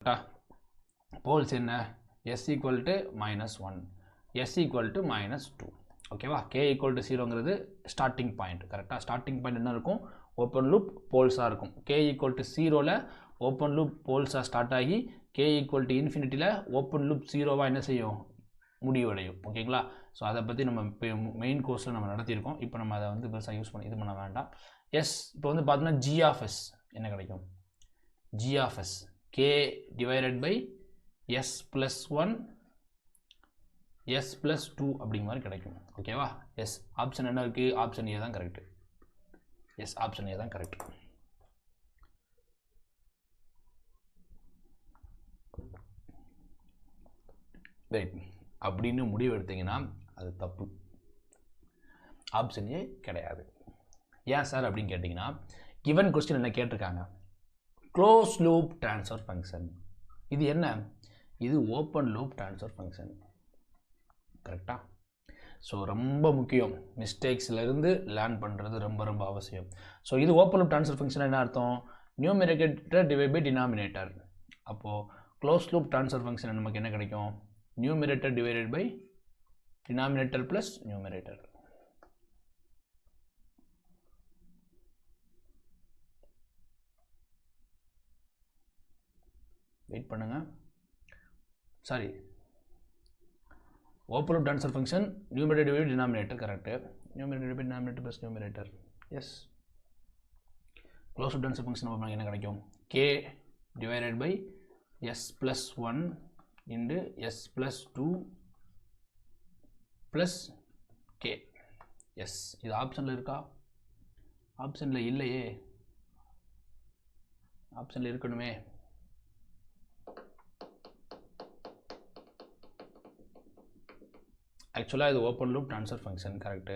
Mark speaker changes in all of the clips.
Speaker 1: poles என்ன s equal to -1 s equal to -2 ஓகேவா k equal to 0ங்கிறது starting point கரெக்டா ஸ்டார்டிங் பாயிண்ட் என்ன இருக்கும் ஓப்பன் லூப் போல்ஸா இருக்கும் k equal to 0ல ஓப்பன் லூப் போல்ஸா ஸ்டார்ட் ஆகி k equal to இன்ஃபினிட்டில ஓப்பன் லூப் 0வா என்ன செய்யும் முடிவடையும் ஓகேங்களா சோ அத பத்தி நம்ம மெயின் கோர்ஸ்ல நம்ம நடத்தியிருக்கோம் இப்போ நம்ம அத வந்து பெருசா யூஸ் பண்ணி இது பண்ண வேண்டாம் s இப்போ வந்து பார்த்தா g of s என்ன கிடைக்கும் g of s k divided by s plus 1 s plus 2 அப்படிங்க மாதிரி கிடைக்கும் ஓகேவா s ஆப்ஷன் என்ன இருக்கு ஆப்ஷன் A தான் கரெக்ட் s ஆப்ஷன் A தான் கரெக்ட் ரைட் அப்படின்னு முடிவு எடுத்தீங்கன்னா அது தப்பு ஆப்ஷன் A கிடையாது ஏன் சார் அப்படின்னு கேட்டிங்கன்னா given question என்ன கேட்டிருக்காங்க closed loop transfer function இது என்ன இது open loop transfer function கரெக்ட்டா சோ ரொம்ப முக்கியம் மிஸ்டேக்ஸ்ல இருந்து லேர்ன் பண்றது ரொம்ப ரொம்ப அவசியம் சோ இது open loop transfer function என்ன அர்த்தம் numerator divided by denominator அப்போ closed loop transfer function நமக்கு என்ன கிடைக்கும் numerator divided by denominator plus numerator wait பண்ணுங்க sorry open loop transfer function numerator divided by denominator correct numerator divided by denominator plus numerator yes closed loop transfer function நமக்கு என்ன கிடைக்கும் k divided by s plus 1 into s plus 2 plus k yes இது ஆப்ஷன்ல இருக்கா ஆப்ஷன்ல இல்லையே ஆப்ஷன்ல இருக்கணுமே ஆக்சுவலா இது open loop transfer function correct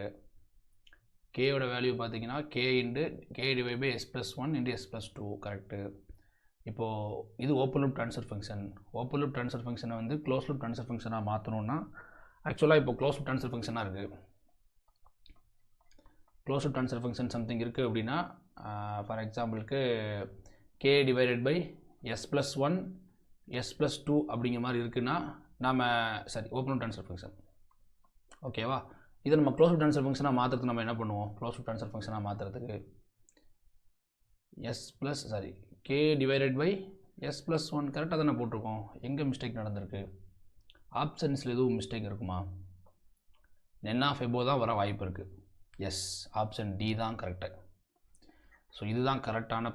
Speaker 1: k ஓட வேல்யூ பாத்தீங்கன்னா k into k divided by s plus 1 into s plus 2 correct இப்போ இது ஓபன் லூப் ட்ரான்ஸ்ஃபர் ஃபங்க்ஷனை வந்து க்ளோஸ் லூப் ட்ரான்ஸ்ஃபர் ஃபங்க்ஷனா மாத்தணும்னா ஆக்சுவலா இப்போ க்ளோஸ் லூப் ட்ரான்ஸ்ஃபர் ஃபங்க்ஷனா இருக்கு close loop transfer function something இருக்கு அப்படினா ஃபார் எக்ஸாம்பிளுக்கு k divided by s plus 1 s plus 2 அப்படிங்கிற மாதிரி இருக்குன்னா நாம சரி ஓபன் லூப் ட்ரான்ஸ்ஃபர் ஃபங்க்ஷன் ஓகேவா இத நம்ம க்ளோஸ் லூப் ட்ரான்ஸ்ஃபர் ஃபங்க்ஷனா மாத்துறதுக்கு நம்ம என்ன பண்ணுவோம் க்ளோஸ் லூப் ட்ரான்ஸ்ஃபர் ஃபங்க்ஷனா மாத்துறதுக்கு s plus sorry k divided by s plus 1 கரெக்ட்டா தான போட்டுருக்கோம் எங்க மிஸ்டேக் நடந்திருக்கு ஆப்ஷன்ஸ்ல ஏதோ மிஸ்டேக் இருக்குமா n of above தான் வர வாய்ப்பு இருக்கு எஸ் ஆப்ஷன் D தான் கரெக்ட் சோ இதுதான் கரெக்ட்டான